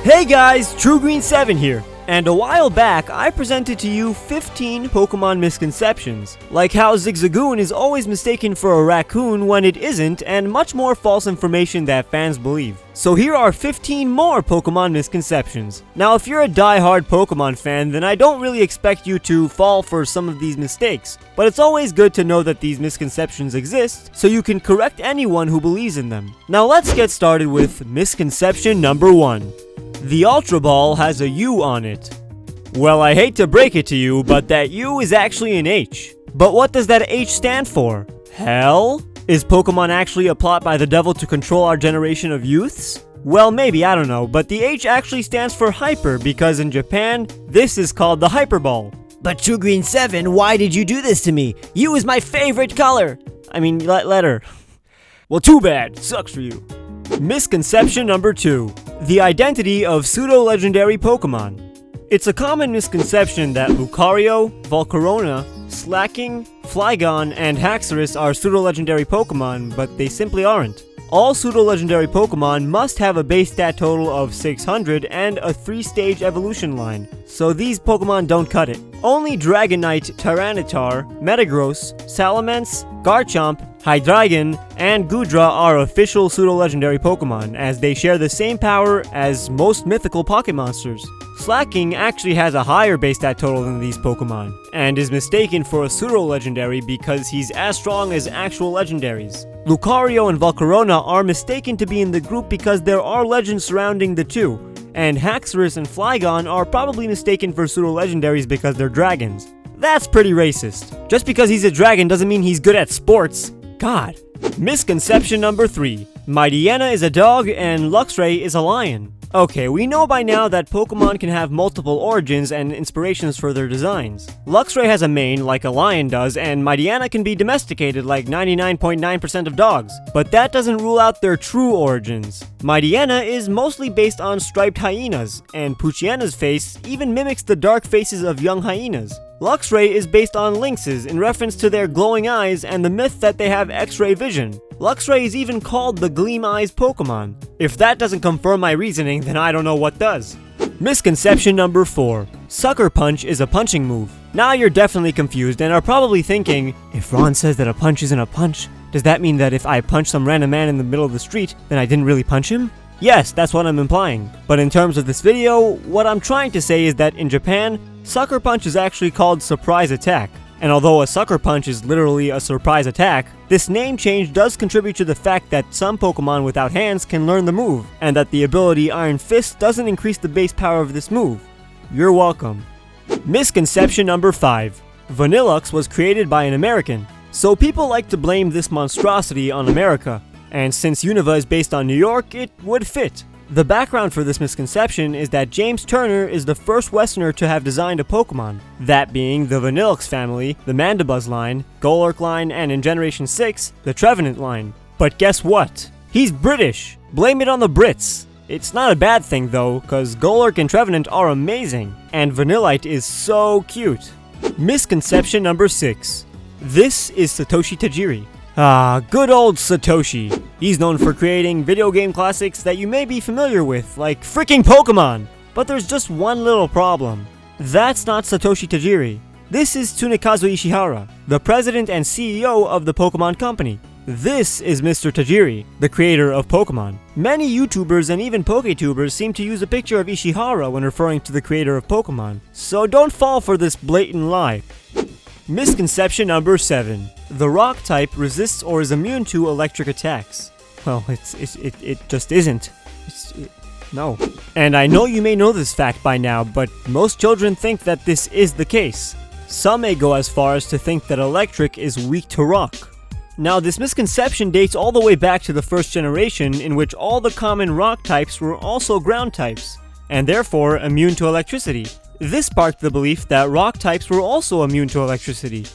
Hey guys, TrueGreen7 here, and a while back I presented to you 15 Pokemon misconceptions, like how Zigzagoon is always mistaken for a raccoon when it isn't, and much more false information that fans believe. So here are 15 more Pokemon misconceptions. Now if you're a die-hard Pokemon fan, then I don't really expect you to fall for some of these mistakes, but it's always good to know that these misconceptions exist, so you can correct anyone who believes in them. Now let's get started with misconception number 1. The Ultra Ball has a U on it. Well, I hate to break it to you, but that U is actually an H. But what does that H stand for? Hell? Is Pokemon actually a plot by the devil to control our generation of youths? Well, maybe, I don't know, but the H actually stands for Hyper, because in Japan, this is called the Hyper Ball. But TrueGreen7, why did you do this to me? U is my favorite color! I mean, letter. Well, too bad. Sucks for you. Misconception number 2. The identity of pseudo-legendary Pokemon. It's a common misconception that Lucario, Volcarona, Slacking, Flygon, and Haxorus are pseudo-legendary Pokemon, but they simply aren't. All pseudo-legendary Pokemon must have a base stat total of 600 and a 3-stage evolution line, so these Pokemon don't cut it. Only Dragonite, Tyranitar, Metagross, Salamence, Garchomp, Hydreigon, and Goodra are official pseudo-legendary Pokemon, as they share the same power as most mythical pocket monsters. Slacking actually has a higher base stat total than these Pokemon, and is mistaken for a pseudo-legendary because he's as strong as actual legendaries. Lucario and Volcarona are mistaken to be in the group because there are legends surrounding the two, and Haxorus and Flygon are probably mistaken for pseudo-legendaries because they're dragons. That's pretty racist. Just because he's a dragon doesn't mean he's good at sports. God. Misconception number 3. Mightyena is a dog and Luxray is a lion. Okay, we know by now that Pokemon can have multiple origins and inspirations for their designs. Luxray has a mane like a lion does, and Mightyena can be domesticated like 99.9% of dogs. But that doesn't rule out their true origins. Mightyena is mostly based on striped hyenas, and Poochyena's face even mimics the dark faces of young hyenas. Luxray is based on lynxes in reference to their glowing eyes and the myth that they have X-ray vision. Luxray is even called the Gleam Eyes Pokemon. If that doesn't confirm my reasoning, then I don't know what does. Misconception number 4. Sucker Punch is a punching move. Now you're definitely confused and are probably thinking, if Ron says that a punch isn't a punch, does that mean that if I punch some random man in the middle of the street, then I didn't really punch him? Yes, that's what I'm implying. But in terms of this video, what I'm trying to say is that in Japan, Sucker Punch is actually called Surprise Attack. And although a Sucker Punch is literally a surprise attack, this name change does contribute to the fact that some Pokemon without hands can learn the move, and that the ability Iron Fist doesn't increase the base power of this move. You're welcome. Misconception number 5. Vanillux was created by an American. So people like to blame this monstrosity on America, and since Unova is based on New York, it would fit. The background for this misconception is that James Turner is the first Westerner to have designed a Pokemon, that being the Vanillux family, the Mandibuzz line, Golurk line, and in Generation 6, the Trevenant line. But guess what? He's British! Blame it on the Brits! It's not a bad thing though, cause Golurk and Trevenant are amazing, and Vanillite is so cute. Misconception number 6. This is Satoshi Tajiri. Ah, good old Satoshi. He's known for creating video game classics that you may be familiar with, like freaking Pokemon. But there's just one little problem. That's not Satoshi Tajiri. This is Tsunekazu Ishihara, the president and CEO of the Pokemon Company. This is Mr. Tajiri, the creator of Pokemon. Many YouTubers and even PokeTubers seem to use a picture of Ishihara when referring to the creator of Pokemon. So don't fall for this blatant lie. Misconception number 7. The rock type resists or is immune to electric attacks. Well, it just isn't. No. And I know you may know this fact by now, but most children think that this is the case. Some may go as far as to think that electric is weak to rock. Now, this misconception dates all the way back to the first generation, in which all the common rock types were also ground types, and therefore immune to electricity. This sparked the belief that rock types were also immune to electricity.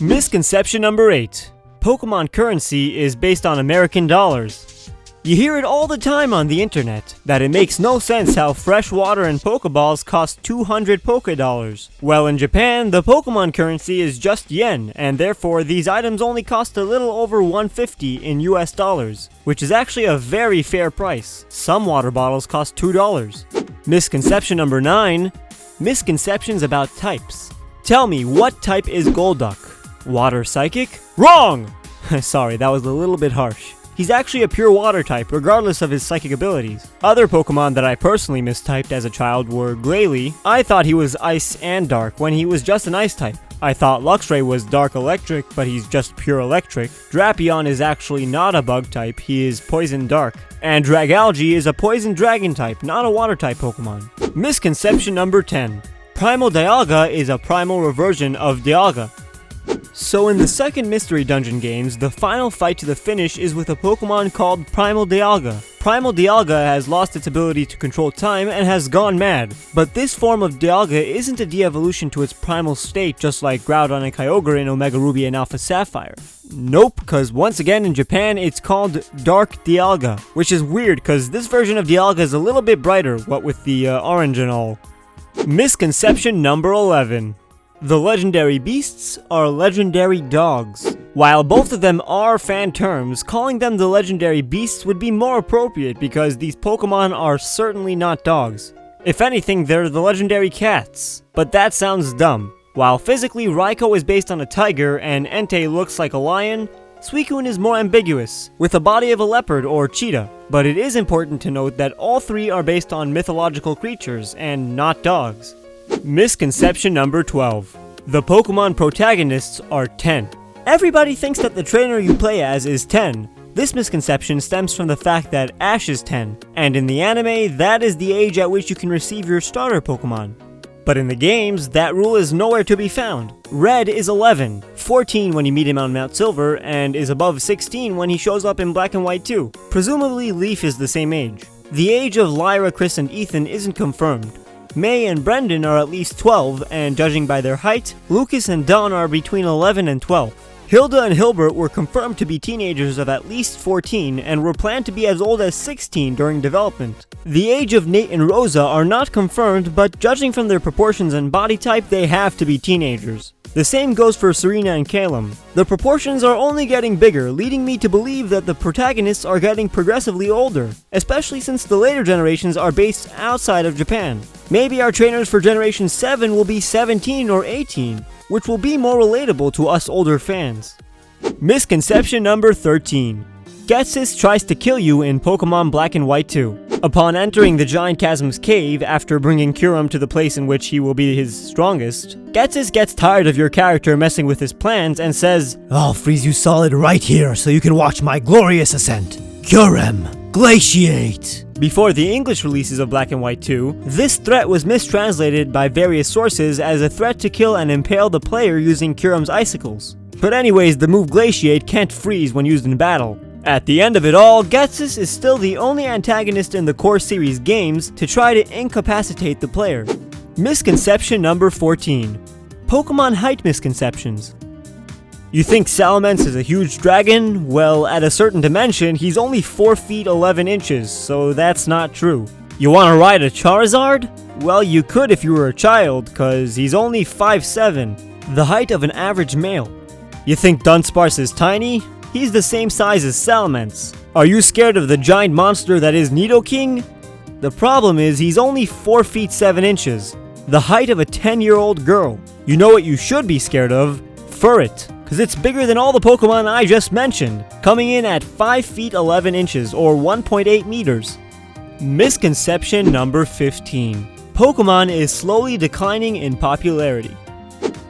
Misconception number 8. Pokemon currency is based on American dollars. You hear it all the time on the internet, that it makes no sense how fresh water and Pokeballs cost 200 Poké-Dollars. Well, in Japan, the Pokemon currency is just yen, and therefore these items only cost a little over 150 in US dollars, which is actually a very fair price. Some water bottles cost $2. Misconception number 9. Misconceptions about types. Tell me, what type is Golduck? Water Psychic? Wrong! Sorry, that was a little bit harsh. He's actually a pure water type, regardless of his psychic abilities. Other Pokemon that I personally mistyped as a child were Glalie. I thought he was ice and dark, when he was just an ice type. I thought Luxray was dark electric, but he's just pure electric. Drapion is actually not a bug type, he is poison dark. And Dragalge is a poison dragon type, not a water type Pokemon. Misconception number 10. Primal Dialga is a primal reversion of Dialga. So in the second Mystery Dungeon games, the final fight to the finish is with a Pokemon called Primal Dialga. Primal Dialga has lost its ability to control time and has gone mad. But this form of Dialga isn't a de-evolution to its primal state just like Groudon and Kyogre in Omega Ruby and Alpha Sapphire. Nope, cause once again in Japan it's called Dark Dialga, which is weird cause this version of Dialga is a little bit brighter, what with the orange and all. Misconception number 11. The legendary beasts are legendary dogs. While both of them are fan terms, calling them the legendary beasts would be more appropriate because these Pokemon are certainly not dogs. If anything, they're the legendary cats. But that sounds dumb. While physically Raikou is based on a tiger and Entei looks like a lion, Suicune is more ambiguous, with a body of a leopard or cheetah. But it is important to note that all three are based on mythological creatures and not dogs. Misconception number 12. The Pokemon protagonists are 10. Everybody thinks that the trainer you play as is 10. This misconception stems from the fact that Ash is 10, and in the anime, that is the age at which you can receive your starter Pokemon. But in the games, that rule is nowhere to be found. Red is 11, 14 when you meet him on Mount Silver, and is above 16 when he shows up in Black and White 2. Presumably, Leaf is the same age. The age of Lyra, Chris, and Ethan isn't confirmed. May and Brendan are at least 12, and judging by their height, Lucas and Dawn are between 11 and 12. Hilda and Hilbert were confirmed to be teenagers of at least 14, and were planned to be as old as 16 during development. The age of Nate and Rosa are not confirmed, but judging from their proportions and body type, they have to be teenagers. The same goes for Serena and Calum. The proportions are only getting bigger, leading me to believe that the protagonists are getting progressively older, especially since the later generations are based outside of Japan. Maybe our trainers for Generation 7 will be 17 or 18, which will be more relatable to us older fans. Misconception number 13. Getsis tries to kill you in Pokemon Black and White 2. Upon entering the Giant Chasm's cave after bringing Kyurem to the place in which he will be his strongest, Getsis gets tired of your character messing with his plans and says, I'll freeze you solid right here so you can watch my glorious ascent. Kyurem, glaciate! Before the English releases of Black and White 2, this threat was mistranslated by various sources as a threat to kill and impale the player using Kyurem's icicles. But anyways, the move Glaciate can't freeze when used in battle. At the end of it all, Getsis is still the only antagonist in the core series games to try to incapacitate the player. Misconception number 14. Pokemon height misconceptions. You think Salamence is a huge dragon? Well, at a certain dimension, he's only 4 feet 11 inches, so that's not true. You wanna ride a Charizard? Well, you could if you were a child, cause he's only 5'7", the height of an average male. You think Dunsparce is tiny? He's the same size as Salamence. Are you scared of the giant monster that is Nidoking? The problem is he's only 4 feet 7 inches, the height of a 10-year-old girl. You know what you should be scared of? Furret, cause it's bigger than all the Pokemon I just mentioned, coming in at 5 feet 11 inches or 1.8 meters. Misconception number 15. Pokemon is slowly declining in popularity.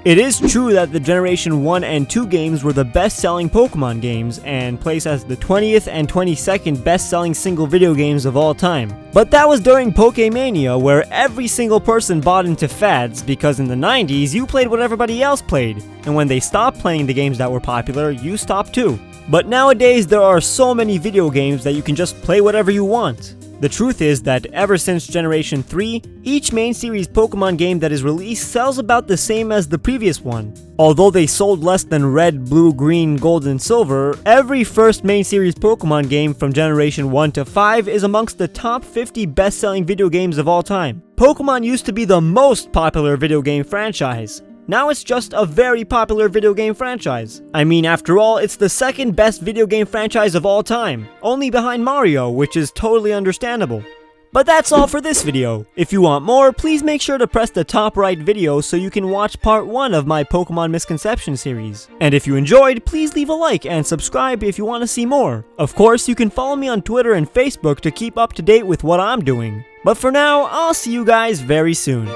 It is true that the Generation 1 and 2 games were the best-selling Pokemon games and placed as the 20th and 22nd best-selling single video games of all time. But that was during Pokemania, where every single person bought into fads because in the 90s you played what everybody else played, and when they stopped playing the games that were popular, you stopped too. But nowadays there are so many video games that you can just play whatever you want. The truth is that ever since Generation 3, each main series Pokemon game that is released sells about the same as the previous one. Although they sold less than Red, Blue, Green, Gold, and Silver, every first main series Pokemon game from Generation 1 to 5 is amongst the top 50 best-selling video games of all time. Pokemon used to be the most popular video game franchise. Now it's just a very popular video game franchise. I mean, after all, it's the second best video game franchise of all time, only behind Mario, which is totally understandable. But that's all for this video. If you want more, please make sure to press the top right video so you can watch part 1 of my Pokemon Misconceptions series. And if you enjoyed, please leave a like and subscribe if you want to see more. Of course, you can follow me on Twitter and Facebook to keep up to date with what I'm doing. But for now, I'll see you guys very soon.